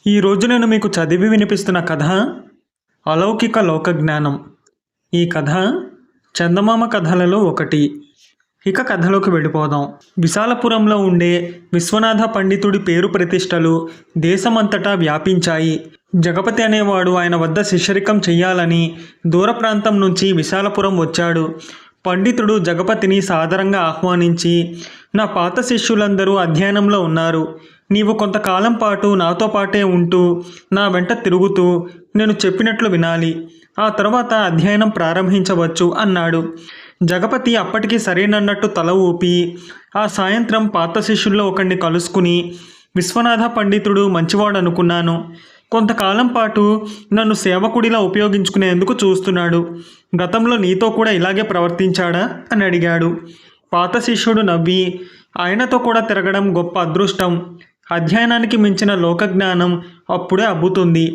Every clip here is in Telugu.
ఈరోజు నేను మీకు చదివి వినిపిస్తున్న కథ అలౌకిక లోకజ్ఞానం. ఈ కథ చందమామ కథలలో ఒకటి. ఇక కథలోకి వెళ్ళిపోదాం. విశాలపురంలో ఉండే విశ్వనాథ పండితుడి పేరు ప్రతిష్టలు దేశమంతటా వ్యాపించాయి. జగపతి అనేవాడు ఆయన వద్ద శిష్యరికం చెయ్యాలని దూర ప్రాంతం నుంచి విశాలపురం వచ్చాడు. పండితుడు జగపతిని సాదరంగా ఆహ్వానించి, నా పాత శిష్యులందరూ అధ్యయనంలో ఉన్నారు. నీవు కొంతకాలం పాటు నాతో పాటే ఉంటూ నా వెంట తిరుగుతూ నేను చెప్పినట్లు వినాలి. ఆ తర్వాత అధ్యయనం ప్రారంభించవచ్చు అన్నాడు. జగపతి అప్పటికి సరేనన్నట్టు తల ఊపి ఆ సాయంత్రం పాత శిష్యుల్లో ఒకడిని కలుసుకుని, విశ్వనాథ పండితుడు మంచివాడు అనుకున్నాను. కొంతకాలం పాటు నన్ను సేవకుడిలా ఉపయోగించుకునేందుకు చూస్తున్నాడు. గతంలో నీతో కూడా ఇలాగే ప్రవర్తించాడా అని అడిగాడు. పాత శిష్యుడు నవ్వి, ఆయనతో కూడా తిరగడం గొప్ప అదృష్టం. అధ్యయనానికి మించిన లోకజ్ఞానం అప్పుడే అబ్బుతుంది.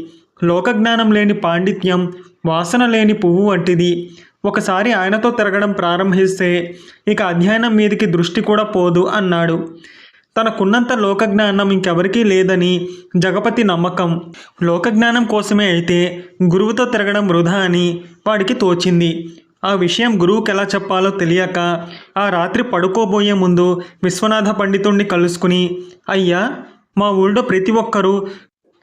లోకజ్ఞానం లేని పాండిత్యం వాసన లేని పువ్వు వంటిది. ఒకసారి ఆయనతో తిరగడం ప్రారంభిస్తే ఇక అధ్యయనం మీదికి దృష్టి కూడా పోదు అన్నాడు. తనకున్నంత లోకజ్ఞానం ఇంకెవరికీ లేదని జగపతి నమ్మకం. లోకజ్ఞానం కోసమే అయితే గురువుతో తిరగడం వృధా అని వాడికి తోచింది. ఆ విషయం గురువుకి ఎలా చెప్పాలో తెలియక ఆ రాత్రి పడుకోబోయే ముందు విశ్వనాథ పండితుడిని కలుసుకుని, అయ్యా, మా ఊళ్ళో ప్రతి ఒక్కరూ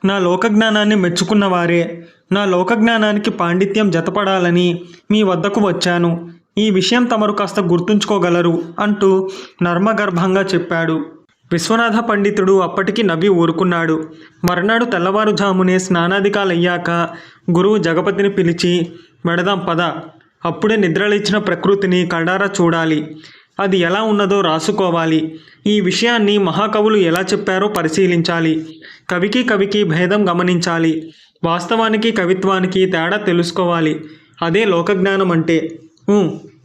నా లోకజ్ఞానాన్ని మెచ్చుకున్నవారే. నా లోకజ్ఞానానికి పాండిత్యం జతపడాలని మీ వద్దకు వచ్చాను. ఈ విషయం తమరు కాస్త గుర్తుంచుకోగలరు అంటూ నర్మగర్భంగా చెప్పాడు. విశ్వనాథ పండితుడు అప్పటికి నవ్వి ఊరుకున్నాడు. మర్నాడు తెల్లవారుజామునే స్నానాదికాలయ్యాక గురువు జగపతిని పిలిచి, వెడదాం పద. అప్పుడే నిద్రలేచిన ప్రకృతిని కడారా చూడాలి. అది ఎలా ఉన్నదో రాసుకోవాలి. ఈ విషయాన్ని మహాకవులు ఎలా చెప్పారో పరిశీలించాలి. కవికి భేదం గమనించాలి. వాస్తవానికి కవిత్వానికి తేడా తెలుసుకోవాలి. అదే లోకజ్ఞానం అంటే.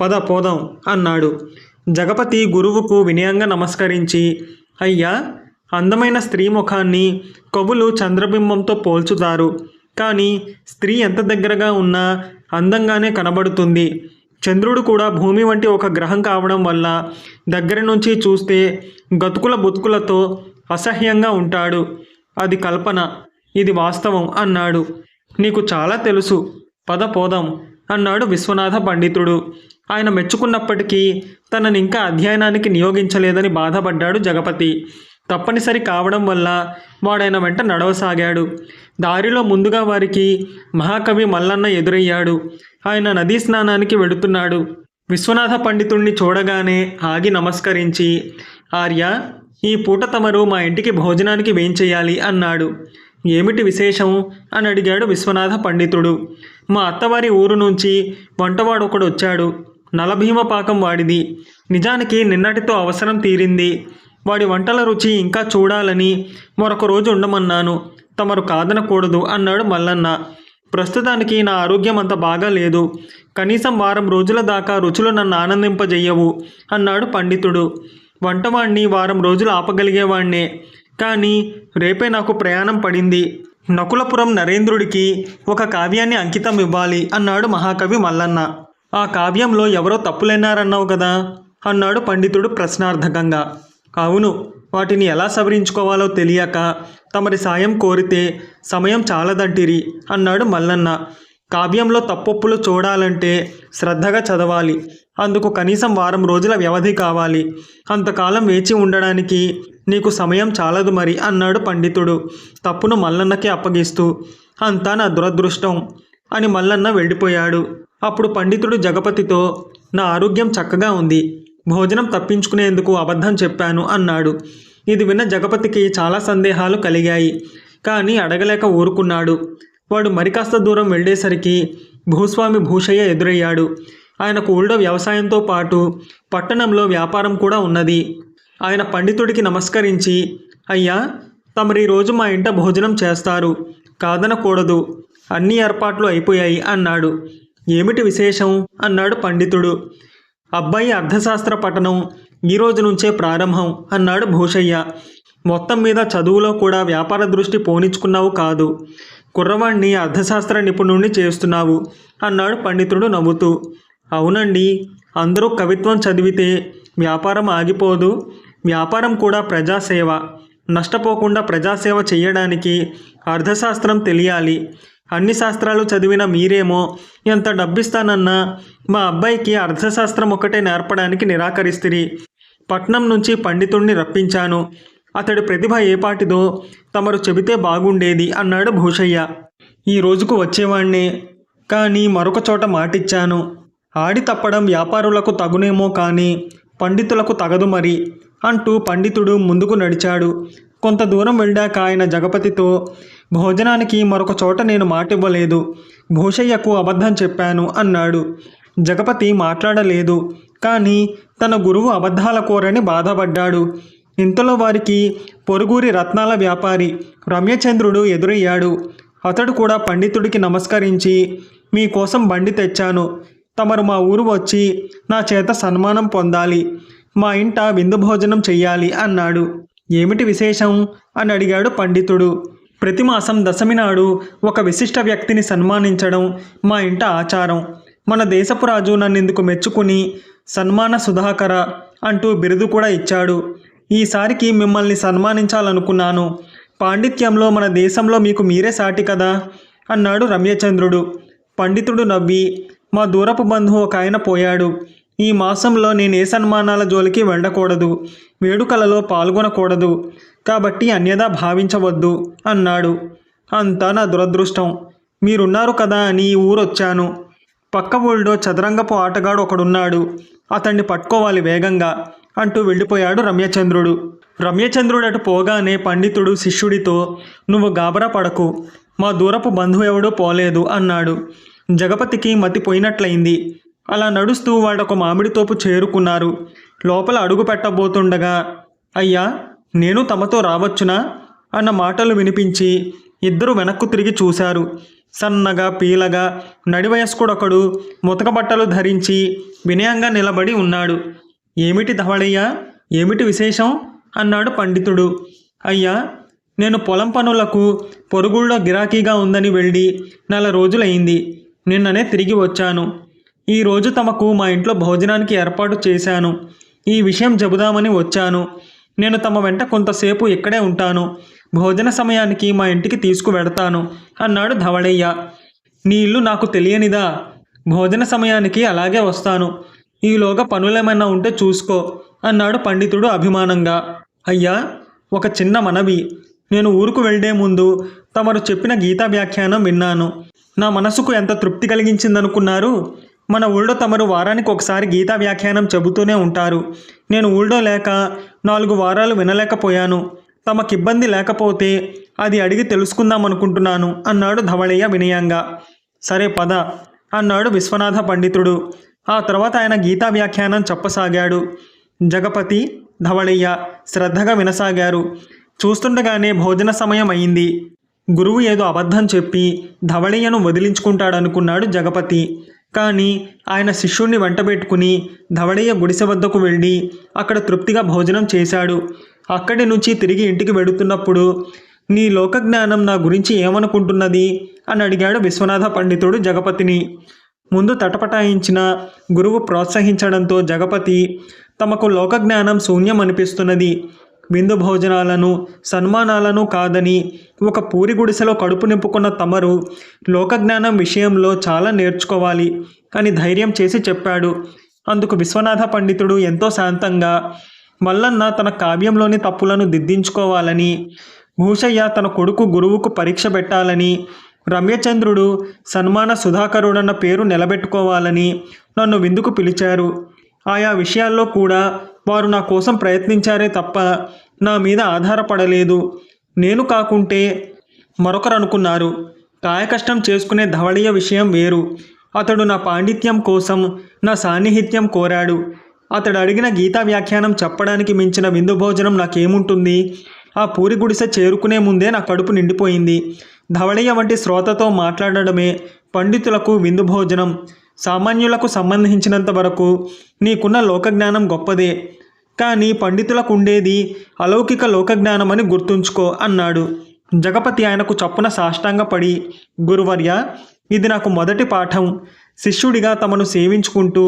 పద పోదాం అన్నాడు. జగపతి గురువుకు వినయంగా నమస్కరించి, అయ్యా, అందమైన స్త్రీ ముఖాన్ని కవులు చంద్రబింబంతో పోల్చుతారు. కానీ స్త్రీ ఎంత దగ్గరగా ఉన్నా అందంగానే కనబడుతుంది. చంద్రుడు కూడా భూమి వంటి ఒక గ్రహం కావడం వల్ల దగ్గర నుంచి చూస్తే గతుకుల బతుకులతో అసహ్యంగా ఉంటాడు. అది కల్పన, ఇది వాస్తవం అన్నాడు. నీకు చాలా తెలుసు, పద పోదాం అన్నాడు విశ్వనాథ పండితుడు. ఆయన మెచ్చుకున్నప్పటికీ తనని ఇంకా అధ్యయనానికి నియోగించలేదని బాధపడ్డాడు జగపతి. తప్పనిసరి కావడం వల్ల వాడైన వెంట నడవసాగాడు. దారిలో ముందుగా వారికి మహాకవి మల్లన్న ఎదురయ్యాడు. ఆయన నదీ స్నానానికి వెడుతున్నాడు. విశ్వనాథ పండితుణ్ణి చూడగానే ఆగి నమస్కరించి, ఆర్య, ఈ పూట తమరు మా ఇంటికి భోజనానికి వేంచేయాలి అన్నాడు. ఏమిటి విశేషం అని అడిగాడు విశ్వనాథ పండితుడు. మా అత్తవారి ఊరు నుంచి వంటవాడు ఒకడు వచ్చాడు. నలభీమ పాకం వాడిది. నిజానికి నిన్నటితో అవసరం తీరింది. వాడి వంటల రుచి ఇంకా చూడాలని మరొక రోజు ఉండమన్నాను. తమరు కాదనకూడదు అన్నాడు మల్లన్న. ప్రస్తుతానికి నా ఆరోగ్యం అంత బాగా లేదు. కనీసం వారం రోజుల దాకా రుచులు నన్ను ఆనందింపజేయవు అన్నాడు పండితుడు. వంటవాణ్ణి వారం రోజులు ఆపగలిగేవాణ్ణే, కానీ రేపే నాకు ప్రయాణం పడింది. నకులపురం నరేంద్రుడికి ఒక కావ్యాన్ని అంకితం ఇవ్వాలి అన్నాడు మహాకవి మల్లన్న. ఆ కావ్యంలో ఎవరో తప్పులేనారన్నావు కదా అన్నాడు పండితుడు ప్రశ్నార్థకంగా. అవును, వాటిని ఎలా సవరించుకోవాలో తెలియక తమరి సాయం కోరితే సమయం చాలదంటిరి అన్నాడు మల్లన్న. కావ్యంలో తప్పొప్పులు చూడాలంటే శ్రద్ధగా చదవాలి. అందుకు కనీసం వారం రోజుల వ్యవధి కావాలి. అంతకాలం వేచి ఉండడానికి నీకు సమయం చాలదు మరి అన్నాడు పండితుడు తప్పును మల్లన్నకి అప్పగిస్తూ. అంతా నా దురదృష్టం అని మల్లన్న వెళ్ళిపోయాడు. అప్పుడు పండితుడు జగపతితో, నా ఆరోగ్యం చక్కగా ఉంది. భోజనం తప్పించుకునేందుకు అబద్ధం చెప్పాను అన్నాడు. ఇది విన్న జగపతికి చాలా సందేహాలు కలిగాయి. కానీ అడగలేక ఊరుకున్నాడు. వాడు మరికాస్త దూరం వెళ్ళేసరికి భూస్వామి భూషయ్య ఎదురయ్యాడు. ఆయనకు ఊళ్ళో వ్యవసాయంతో పాటు పట్టణంలో వ్యాపారం కూడా ఉన్నది. ఆయన పండితుడికి నమస్కరించి, అయ్యా, తమరు ఈరోజు మా ఇంట భోజనం చేస్తారు, కాదనకూడదు. అన్ని ఏర్పాట్లు అయిపోయాయి అన్నాడు. ఏమిటి విశేషం అన్నాడు పండితుడు. అబ్బాయి అర్థశాస్త్ర పఠనం ఈరోజు నుంచే ప్రారంభం అన్నాడు భూషయ్య. మొత్తం మీద చదువులో కూడా వ్యాపార దృష్టి పోనిచ్చుకున్నావు కాదు. కుర్రవాణ్ణి అర్థశాస్త్ర నిపుణుణ్ణి చేస్తున్నావు అన్నాడు పండితుడు నవ్వుతూ. అవునండి, అందరూ కవిత్వం చదివితే వ్యాపారం ఆగిపోదు. వ్యాపారం కూడా ప్రజాసేవ. నష్టపోకుండా ప్రజాసేవ చేయడానికి అర్థశాస్త్రం తెలియాలి. అన్ని శాస్త్రాలు చదివిన మీరేమో ఎంత డబ్బిస్తానన్నా మా అబ్బాయికి అర్థశాస్త్రం ఒకటే నేర్పడానికి నిరాకరిస్తిరి. పట్నం నుంచి పండితుణ్ణి రప్పించాను. అతడి ప్రతిభ ఏపాటిదో తమరు చెబితే బాగుండేది అన్నాడు భూషయ్య. ఈ రోజుకు వచ్చేవాణ్ణే, కానీ మరొక చోట మాటిచ్చాను. ఆడి తప్పడం వ్యాపారులకు తగునేమో కానీ పండితులకు తగదు మరి అంటూ పండితుడు ముందుకు నడిచాడు. కొంత దూరం వెళ్ళాక ఆయన జగపతితో, భోజనానికి మరొక చోట నేను మాటివ్వలేదు, భూషయ్యకు అబద్ధం చెప్పాను అన్నాడు. జగపతి మాట్లాడలేదు, కానీ తన గురువు అబద్ధాల కోరని బాధపడ్డాడు. ఇంతలో వారికి పొరుగురి రత్నాల వ్యాపారి రమ్యచంద్రుడు ఎదురయ్యాడు. అతడు కూడా పండితుడికి నమస్కరించి, మీకోసం బండి తెచ్చాను, తమరు మా ఊరు వచ్చి నా చేత సన్మానం పొందాలి, మా ఇంట విందు భోజనం చెయ్యాలి అన్నాడు. ఏమిటి విశేషం అని అడిగాడు పండితుడు. ప్రతి మాసం దశమి నాడు ఒక విశిష్ట వ్యక్తిని సన్మానించడం మా ఇంట ఆచారం. మన దేశపు రాజు నన్నెందుకు మెచ్చుకుని సన్మాన సుధాకర అంటూ బిరుదు కూడా ఇచ్చాడు. ఈసారికి మిమ్మల్ని సన్మానించాలనుకున్నాను. పాండిత్యంలో మన దేశంలో మీకు మీరే సాటి కదా అన్నాడు రమ్యచంద్రుడు. పండితుడు నవ్వి, మా దూరపు బంధువు ఒక ఆయన పోయాడు. ఈ మాసంలో నేను ఏ సన్మానాల జోలికి వెళ్ళకూడదు, వేడుకలలో పాల్గొనకూడదు, కాబట్టి అన్యదా భావించవద్దు అన్నాడు. అంతా నా దురదృష్టం. మీరున్నారు కదా అని ఈ ఊరొచ్చాను. పక్క ఊళ్ళో చదరంగపు ఆటగాడు ఒకడున్నాడు, అతన్ని పట్టుకోవాలి వేగంగా అంటూ వెళ్ళిపోయాడు రమ్యచంద్రుడు. రమ్యచంద్రుడు అటు పోగానే పండితుడు శిష్యుడితో, నువ్వు గాబరా పడకు, మా దూరపు బంధువు ఎవడూ పోలేదు అన్నాడు. జగపతికి మతిపోయినట్లయింది. అలా నడుస్తూ వాడొక మామిడి తోపు చేరుకున్నారు. లోపల అడుగు పెట్టబోతుండగా, అయ్యా నేను తమతో రావచ్చునా అన్న మాటలు వినిపించి ఇద్దరు వెనక్కు తిరిగి చూశారు. సన్నగా పీలగా నడివయస్కుడొకడు ముతక బట్టలు ధరించి వినయంగా నిలబడి ఉన్నాడు. ఏమిటి ధవళయ్య, ఏమిటి విశేషం అన్నాడు పండితుడు. అయ్యా, నేను పొలం పనులకు పొరుగుళ్ళో గిరాకీగా ఉందని వెళ్ళి 4 రోజులైంది. నిన్ననే తిరిగి వచ్చాను. ఈరోజు తమకు మా ఇంట్లో భోజనానికి ఏర్పాటు చేశాను. ఈ విషయం చెబుదామని వచ్చాను. నేను తమ వెంట కొంతసేపు ఇక్కడే ఉంటాను. భోజన సమయానికి మా ఇంటికి తీసుకువెడతాను అన్నాడు ధవళయ్య. నీ ఇల్లు నాకు తెలియనిదా? భోజన సమయానికి అలాగే వస్తాను. ఈలోగా పనులేమైనా ఉంటే చూసుకో అన్నాడు పండితుడు అభిమానంగా. అయ్యా, ఒక చిన్న మనవి. నేను ఊరుకు వెళ్లే ముందు తమరు చెప్పిన గీతా వ్యాఖ్యానం విన్నాను. నా మనసుకు ఎంత తృప్తి కలిగించిందనుకున్నారు? మన ఊళ్ళో తమరు వారానికి ఒకసారి గీతా వ్యాఖ్యానం చెబుతూనే ఉంటారు. నేను ఊళ్ళో లేక 4 వారాలు వినలేకపోయాను. తమకిబ్బంది లేకపోతే అది అడిగి తెలుసుకుందామనుకుంటున్నాను అన్నాడు ధవళయ్య వినయంగా. సరే పద అన్నాడు విశ్వనాథ పండితుడు. ఆ తర్వాత ఆయన గీతా వ్యాఖ్యానం చెప్పసాగాడు. జగపతి, ధవళయ్య శ్రద్ధగా వినసాగారు. చూస్తుండగానే భోజన సమయం అయింది. గురువు ఏదో అబద్ధం చెప్పి ధవళయ్యను వదిలించుకుంటాడనుకున్నాడు జగపతి. కానీ ఆయన శిష్యుణ్ణి వెంటబెట్టుకుని ధవళయ్య గుడిసె వద్దకు వెళ్ళి అక్కడ తృప్తిగా భోజనం చేశాడు. అక్కడి నుంచి తిరిగి ఇంటికి వెడుతున్నప్పుడు, నీ లోకజ్ఞానం నా గురించి ఏమనుకుంటున్నది అని అడిగాడు విశ్వనాథ పండితుడు జగపతిని. ముందు తటపటాయించిన గురువు ప్రోత్సహించడంతో జగపతి, తమకు లోకజ్ఞానం శూన్యం అనిపిస్తున్నది. విందు భోజనాలను సన్మానాలను కాదని ఒక పూరి గుడిసెలో కడుపు నింపుకున్న తమరు లోకజ్ఞానం విషయంలో చాలా నేర్చుకోవాలి అని ధైర్యం చేసి చెప్పాడు. అందుకు విశ్వనాథ పండితుడు ఎంతో శాంతంగా, మల్లన్న తన కావ్యంలోని తప్పులను దిద్దించుకోవాలని, భూషయ్య తన కొడుకు గురువుకు పరీక్ష పెట్టాలని, రమ్యచంద్రుడు సన్మాన సుధాకరుడన్న పేరు నిలబెట్టుకోవాలని నన్ను విందుకు పిలిచారు. ఆయా విషయాల్లో కూడా వారు నా కోసం ప్రయత్నించారే తప్ప నా మీద ఆధారపడలేదు. నేను కాకుంటే మరొకరు అనుకున్నారు. కాయకష్టం చేసుకునే ధవళయ్య విషయం వేరు. అతడు నా పాండిత్యం కోసం నా సాన్నిహిత్యం కోరాడు. అతడు అడిగిన గీతా వ్యాఖ్యానం చెప్పడానికి మించిన విందు భోజనం నాకేముంటుంది? ఆ పూరి గుడిసె చేరుకునే ముందే నా కడుపు నిండిపోయింది. ధవళయ్య వంటి శ్రోతతో మాట్లాడడమే పండితులకు విందు భోజనం. సామాన్యులకు సంబంధించినంత వరకు నీకున్న లోకజ్ఞానం గొప్పదే, కానీ పండితులకు ఉండేది అలౌకిక లోకజ్ఞానమని గుర్తుంచుకో అన్నాడు. జగపతి ఆయనకు చప్పున సాష్టాంగపడి, గురువర్య, ఇది నాకు మొదటి పాఠం. శిష్యుడిగా తమను సేవించుకుంటూ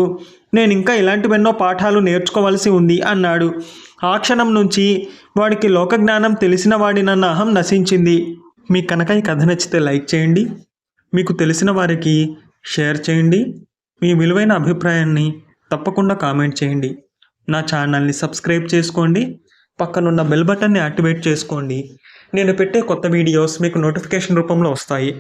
నేనింకా ఇలాంటివెన్నో పాఠాలు నేర్చుకోవలసి ఉంది అన్నాడు. ఆ క్షణం నుంచి వాడికి లోకజ్ఞానం తెలిసిన వాడినన్న అహం నశించింది. మీకు కనుక ఈ కథ నచ్చితే లైక్ చేయండి, మీకు తెలిసిన వారికి షేర్ చేయండి, మీ విలువైన అభిప్రాయాన్ని తప్పకుండా కామెంట్ చేయండి. నా ఛానల్ని సబ్స్క్రైబ్ చేసుకోండి, పక్కనున్న బెల్ బటన్ని యాక్టివేట్ చేసుకోండి. నేను పెట్టే కొత్త వీడియోస్ మీకు నోటిఫికేషన్ రూపంలో వస్తాయి.